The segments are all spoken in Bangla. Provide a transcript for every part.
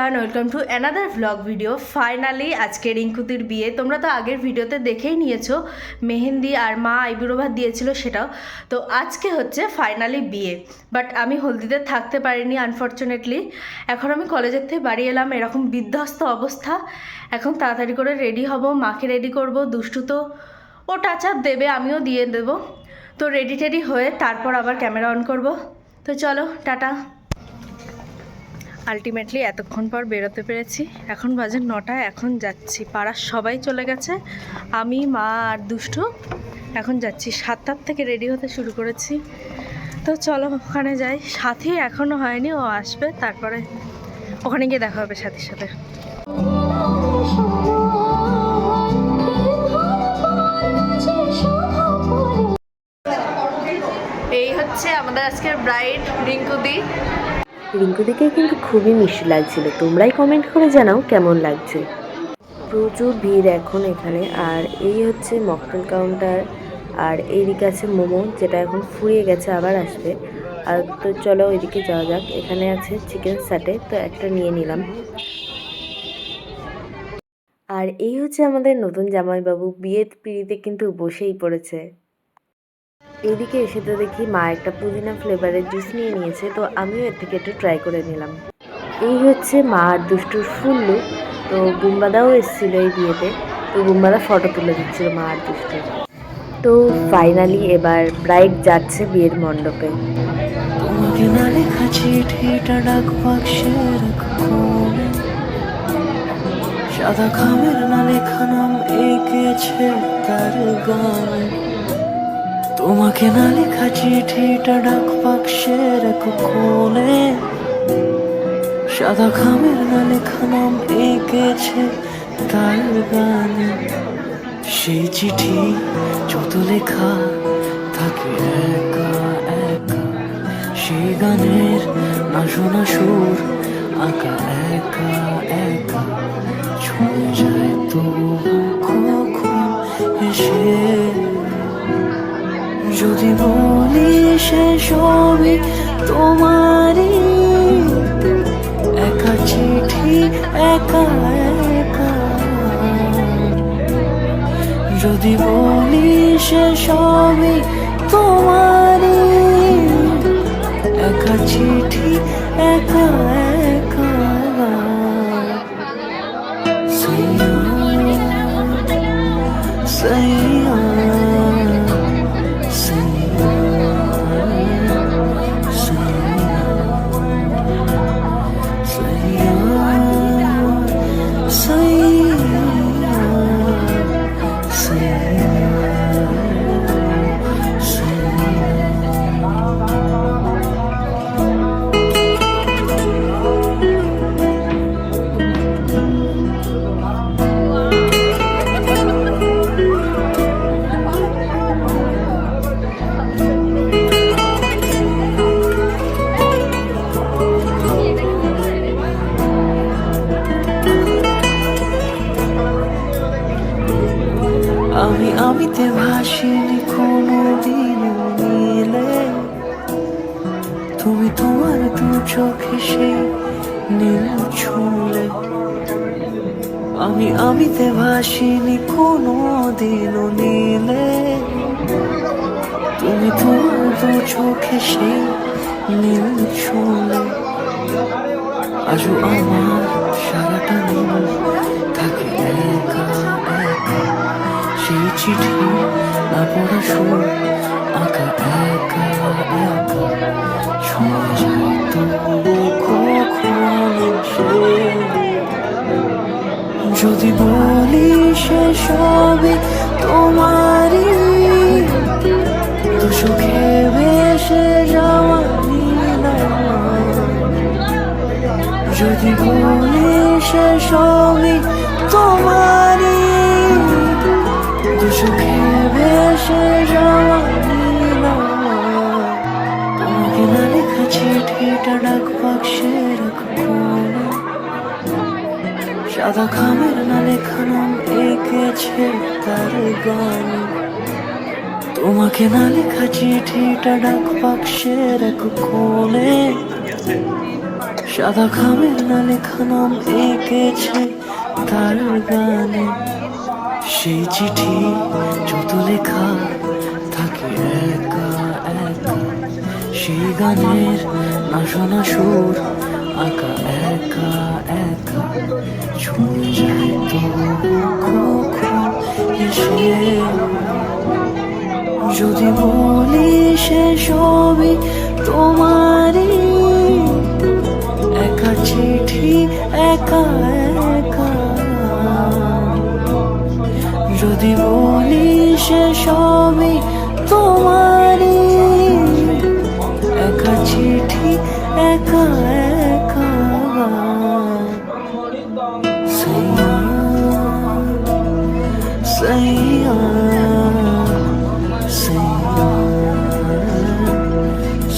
Everyone, welcome to another vlog video. Finally আজকে রিঙ্কুদির বিয়ে। তোমরা তো আগের ভিডিওতে দেখেই নিয়েছো মেহেন্দি আর মা আইবুড়ো ভাত দিয়েছিল সেটাও। তো আজকে হচ্ছে ফাইনালি বিয়ে, বাট আমি হলদিতে থাকতে পারিনি আনফর্চুনেটলি। এখন আমি কলেজের থেকে বাড়ি এলাম, এরকম বিধ্বস্ত অবস্থা। এখন তাড়াতাড়ি করে রেডি হব, মাকে রেডি করব। দুষ্টু তো ও টাচ আপ দেবে, আমিও দিয়ে দেবো। তো রেডি টেডি হয়ে তারপর আবার ক্যামেরা অন করব। তো চলো টাটা। আলটিমেটলি এতক্ষণ পর বেরোতে পেরেছি। এখন বাজে 9টা, এখন যাচ্ছি। পাড়ার সবাই চলে গেছে, আমি মা আর দুষ্টু এখন যাচ্ছি। 7টার থেকে রেডি হতে শুরু করেছি। তো চলো ওখানে যাই। সাথী এখনও হয়নি, ও আসবে, তারপরে ওখানে গিয়ে দেখা হবে সাথীর সাথে। এই হচ্ছে আমাদের আজকের ব্রাইড রিঙ্কুদি। রিঙ্কুদিকে কিন্তু খুবই মিষ্টি লাগছিল। তোমরাই কমেন্ট করে জানাও কেমন লাগছে। প্রচুর ভিড় এখন এখানে। আর এই হচ্ছে মকটেল কাউন্টার, আর এইদিকে আছে মোমো, যেটা এখন ফুরিয়ে গেছে, আবার আসবে। আর তো চলো ওইদিকে যাওয়া যাক। এখানে আছে চিকেন স্যাটে, তো একটা নিয়ে নিলাম। আর এই হচ্ছে আমাদের নতুন জামাইবাবু, বিয়ের পিঁড়িতে কিন্তু বসেই পড়েছে। এইদিকে এসে তো দেখি মা একটা পুদিনা ফ্লেভারের জুস নিয়ে নিয়েছে, তো আমিও এর থেকে একটু ট্রাই করে নিলাম। এই হচ্ছে মা আর দুষ্টুর ফুল লুক। তো বুম্বাদাও এসেছিল এই বিয়েতে, তো বুম্বাদা ফটো তুলে দিচ্ছিল মা আর দুষ্টুর। তো ফাইনালি এবার ব্রাইড যাচ্ছে বিয়ের মণ্ডপে। তোমাকে না লেখা চিঠিটা ডাক বাক্সে রাখো, সাদা খামের না লেখা নাম এঁকেছে তার গানে। তোমাকে না লেখা চিঠিটা ডাক বাক্সে রাখো কোণে, সাদা খামের না লেখা নাম এঁকেছে তার গানে। সেই চিঠি যত লেখা থাকে একা একা, সেই গানের না শোনা সুর আঁকা একা একা, ছুঁয়ে যায় তো কখন এসে। যদি বলি সে সবই তোমারই, একা চিঠি একা একা। যদি বলি সে সবই তোমারই, একা চিঠি একা একা। সাইয়া সাইয়া আমিতে ভাসিনি কোনো দিনও নীলে, তুমি তোমার দু চোখে সেই নীল ছুঁলে। আমিতে ভাসিনি কোনো দিনও নীলে, তুমি তোমার দু চোখে সেই নীল ছুঁলে। আজও আমার সারাটা নীল থাকে একা একা, সেই চিঠি না পড়া সুর আঁকা একা একা, ছুঁয়ে যায় তো কখন সে। যদি বলি সে সবই তোমারই, দু চোখে ভেসে যাওয়া নীলা। যদি বলি সে সবই তোমারই, দু চোখে ভেসে যাওয়া নীলা। তোমাকে না লেখা চিঠিটা ডাক বাক্সে রাখো কোণে, সাদা খামের না লেখা নাম এঁকেছে তার গানে। তোমাকে না লেখা চিঠিটা ডাক বাক্সে রাখো কোণে, সাদা খামে না লেখা নাম এঁকেছে তার গানে। সেই চিঠি যত লেখা থাকে একা একা, সেই গানের না শোনা সুর আঁকা একা একা, ছুঁয়ে যায় তো কখন এসে। যদি বলি সে সবই তোমারই, একা চিঠি একা একা। যদি বলি সে সবই তোমারই, একা চিঠি একা একা। সাইয়া সাইয়া সাইয়া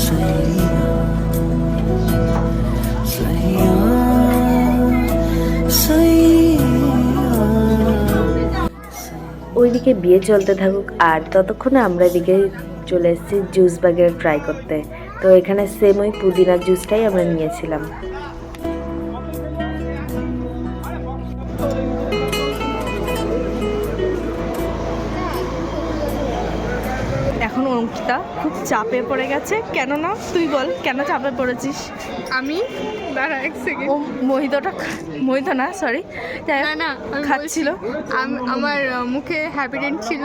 সাইয়া সাইয়া সাইয়া। ওইদিকে বিয়ে চলতে থাকুক আর ততক্ষণে আমরা এদিকে চলে এসেছি জুস বাগের ট্রাই করতে। তো এখানে সেম ওই পুদিনার জুসটাই আমরা নিয়েছিলাম। এখন অঙ্কিতা খুব চাপে পড়ে গেছে, কেন না তুই বল কেন চাপে পড়েছিস? আমি দাঁড়া এক সেকেন্ড। ও মোহিত না সরি, না না আমি খাচ্ছিল। বলছি, আমার মুখে হ্যাপিডেন্ট ছিল,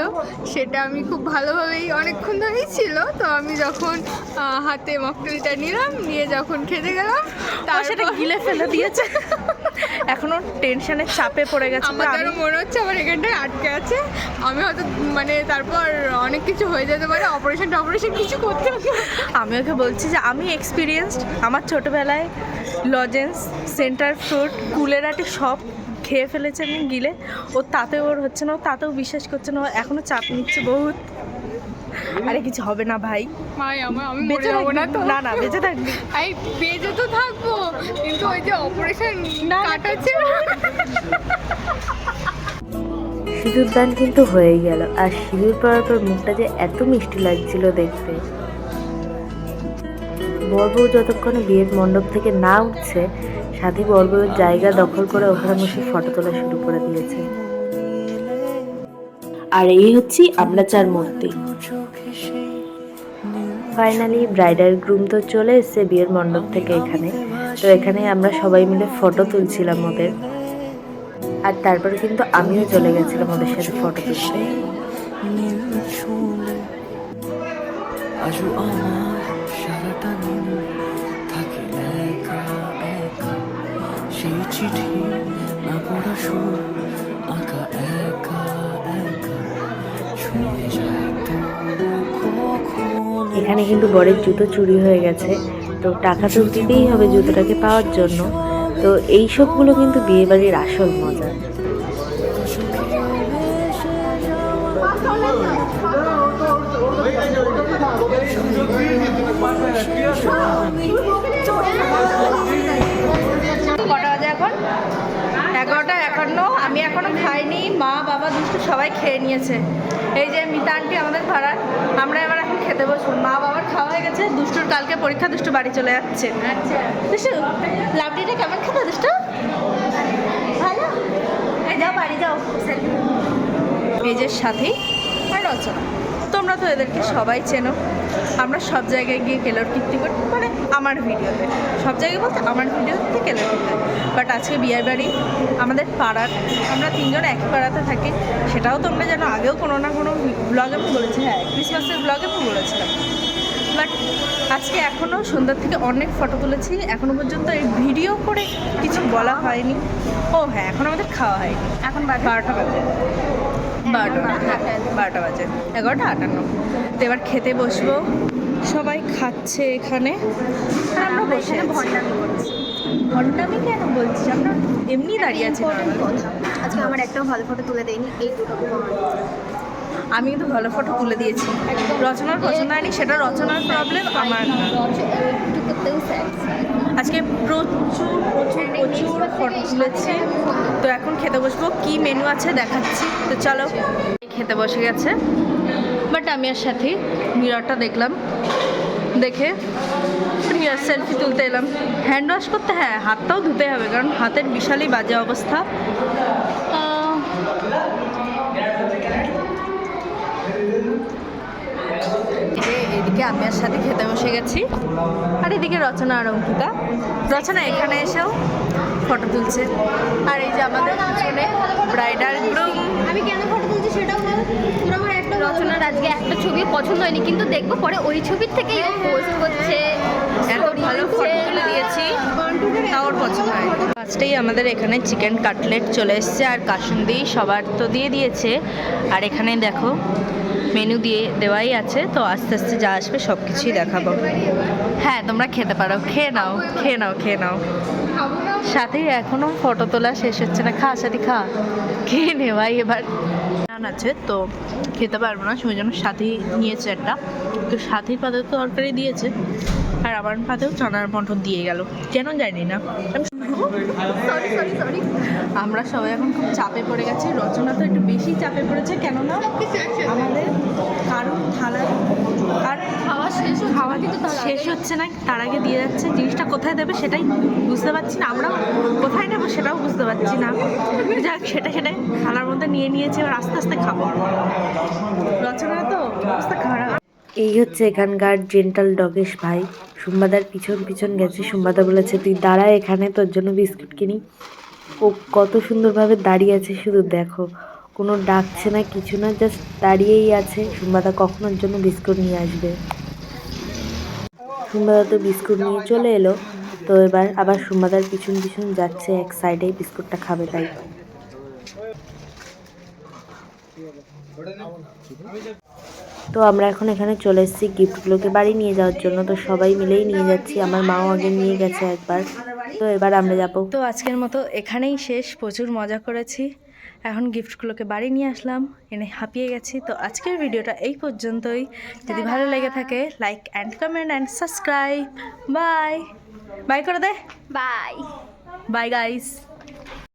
সেটা আমি খুব ভালোভাবেই অনেকক্ষণ ধরেই ছিল। তো আমি যখন হাতে মকটেলটা নিয়ে যখন খেতে গেলাম তার সেটা গিলে ফেলে দিয়েছে। এখনো টেনশনের চাপে পড়ে গেছে। আমার যেন মনে হচ্ছে আমার এখানটায় আটকে আছে। আমি হয়তো মানে তারপর অনেক কিছু হয়ে যেতে পারে, অপারেশন কিছু করতে হবে। আমি ওকে বলছি যে আমি এক্সপিরিয়েন্সড, আমার ছোটোবেলায় লজেন্স, সেন্টার ফ্রুট, কুলেরাটি সব খেয়ে ফেলেছে আমি গিলে। তাতেও ওর হচ্ছে না, ও তাতেও বিশ্বাস করছে না, ও এখনও চাপ নিচ্ছে বহুত। আরে কিছু হবে না ভাই, ভাই আমি বেঁচে যাবো না তো। না বেঁচে থাকবি। আমি বেঁচে তো থাকবো, কিন্তু ওই যে অপারেশন কাটাচ্ছে। সিঁদুর দান কিন্তু হয়েই গেল, আর সিঁদুর পরার পর মুখটা যে এত মিষ্টি লাগছিল দেখতে। বর বউ যতক্ষণে বিয়ের মণ্ডপ থেকে না উঠছে, সাথী বর বউয়ের জায়গা দখল করে ওখানে বসে ফটো তোলা শুরু করে দিয়েছে। আর এই হচ্ছে আমরা চার মূর্তি। ফাইনালি ব্রাইডাল গ্রুম তো চলে এসেছে বিয়ের মণ্ডপ থেকে এখানে। তো এখানে আমরা সবাই মিলে ফটো তুলছিলাম ওদের, আর তারপরে কিন্তু আমিও চলে গেছিলাম ওদের সাথে ফটো তুলতে। আজও আমার সারাটা দিন থাকে একা একা, সেই চিঠি না পড়া সুর আঁকা একা একা, ছুঁয়ে যায় তো কখন। এখানে কিন্তু বরের জুতো চুরি হয়ে গেছে, তো টাকা তো দিতেই হবে জুতোটাকে পাওয়ার জন্য। তো এই সবগুলো কিন্তু বিয়ে বাড়ির আসল মজা। কটা বাজে এখন? 11:51। আমি এখনো খাইনি, মা বাবা দুষ্টু সবাই খেয়ে নিয়েছে। এই যে মিতা আন্টি আমাদের ভাড়ার, আমরা এবার এখন খেতে বসবো। মা বাবার খাওয়া হয়ে গেছে, দুষ্টুর কালকে পরীক্ষা, দুষ্টু বাড়ি চলে যাচ্ছে। দুষ্টু লাভলিটা কেমন খেতে দুষ্টু? ভালো, যাও বাড়ি যাও। এই যে সাথী আর রচনা, তোমরা তো এদেরকে সবাই চেনো। আমরা সব জায়গায় গিয়ে কেলোর কীর্তি করি, মানে আমার ভিডিওতে, সব জায়গায় বলতে আমার ভিডিওতে কেলোর কীর্তি। বাট আজকে বিয়ের বাড়ি আমাদের পাড়ার, আমরা তিনজন একই পাড়াতে থাকি, সেটাও তোমরা জানো। আগেও কোনো না কোনো ব্লগে আমি বলেছি, হ্যাঁ ক্রিসমাসের ব্লগে আমি বলেছিলাম। বাট আজকে এখনও সন্ধ্যার থেকে অনেক ফটো তুলেছি, এখনও পর্যন্ত এই ভিডিও করে কিছু বলা হয়নি। ও হ্যাঁ, এখন আমাদের খাওয়া হয়নি, এখন 12টা বাজে। 12টা বাজে, 11:58। তো এবার খেতে বসবো, সবাই খাচ্ছে এখানে, আর আমরা বসে ভণ্ডামি করছি। ভণ্ডামি কেন বলছিস? আমরা এমনি দাঁড়িয়ে আছি। আজকে আমার একটাও ভালো ফটো তুলে দেয়নি, এই দুটো আমি কিন্তু ভালো ফটো তুলে দিয়েছি, রচনার পছন্দ হয়নি, সেটা রচনার প্রবলেম, আমার না। আজকে প্রচুর ফটো তুলেছি। তো এখন খেতে বসবো, কি মেনু আছে দেখাচ্ছি। তো চলো, খেতে বসে গেছে। বাট আমি আর সাথে মিররটা দেখলাম, দেখে সেলফি তুলতে এলাম। হ্যান্ড ওয়াশ করতে, হ্যাঁ হাতটাও ধুতে হবে কারণ হাতের বিশালই বাজে অবস্থা। এদিকে আমি আর সাথে খেতে বসে গেছি, আর এদিকে রচনা আর অঙ্কিতা। রচনা এখানে এসেও ফটো তুলছে, আর এই যে আমাদের পিছনে ব্রাইডাল গ্রুম। আমি কেন ফটো তুলছি সেটাও বল। পুরো আমার একটা রচনার আজকে একটা ছবি পছন্দ হয়নি, কিন্তু দেখবো পরে ওই ছবির থেকেই ও পোস্ট করছে। এত ভালো ফটো তুলে দিয়েছি, তাও ওর পছন্দ হয়। ফার্স্টেই আমাদের এখানে চিকেন কাটলেট চলে এসছে, আর কাসুন্দি সবার তো দিয়ে দিয়েছে। আর এখানে দেখো মেনু দিয়ে দেওয়াই আছে, তো আস্তে আস্তে যা আসবে সব কিছুই দেখাবো। হ্যাঁ তোমরা খেতে পারো, খেয়ে নাও খেয়ে নাও খেয়ে নাও। খাবো না। সাথে এখনো ফটো তোলা শেষ হচ্ছে না, খা সাথে খা, খেয়ে নে ভাই। এবার নান আছে তো খেতে পারবো না, সেই জন্য সাথী নিয়েছে একটা, তো সাথীর পাতে তো তরকারি দিয়েছে, আর আমার পাতেও চানার মটর দিয়ে গেল, কেন জানি না। Sorry sorry sorry. আমরা সবাই এখন খুব চাপে পড়ে গেছি, রচনা তো একটু বেশি চাপে পড়েছে, কেননা আমাদের কারোর থালা আর খাওয়া কিন্তু শেষ হচ্ছে না, তার আগে দিয়ে যাচ্ছে। জিনিসটা কোথায় দেবে সেটাই বুঝতে পারছি না, আমরাও কোথায় নেবো সেটাও বুঝতে পারছি না। যাক সেটাই থালার মধ্যে নিয়ে নিয়েছি, এবার আস্তে আস্তে খাবো। রচনা তো অবস্থা খারাপ। এই হচ্ছে এখানকার জেন্টাল ডগেশ ভাই। সুম্বাদার পিছন পিছন গেছে, সুম্বাদা বলেছে তুই দাঁড়া এখানে, তোর জন্য বিস্কুট কিনি। ও কত সুন্দরভাবে দাঁড়িয়ে আছে, শুধু দেখো, কোনো ডাকছে না কিছু না, জাস্ট দাঁড়িয়েই আছে। সুম্বাদা কখন ওর জন্য বিস্কুট নিয়ে আসবে। সুম্বাদা তো বিস্কুট নিয়ে চলে এলো, তো এবার আবার সুম্বাদার পিছন পিছন যাচ্ছে, এক সাইডেই বিস্কুটটা খাবে তাই। তো আমরা এখন এখানে চলে এসেছি গিফটগুলোকে বাড়ি নিয়ে যাওয়ার জন্য, তো সবাই মিলেই নিয়ে যাচ্ছি। আমার মাও আগে নিয়ে গেছে একবার, তো এবার আমরা যাবো। তো আজকের মতো এখানেই শেষ, প্রচুর মজা করেছি। এখন গিফটগুলোকে বাড়ি নিয়ে আসলাম, এনে হাঁপিয়ে গেছি। তো আজকের ভিডিওটা এই পর্যন্তই। যদি ভালো লেগে থাকে like and comment and subscribe. Bye bye করে দে, বাই। Bye guys.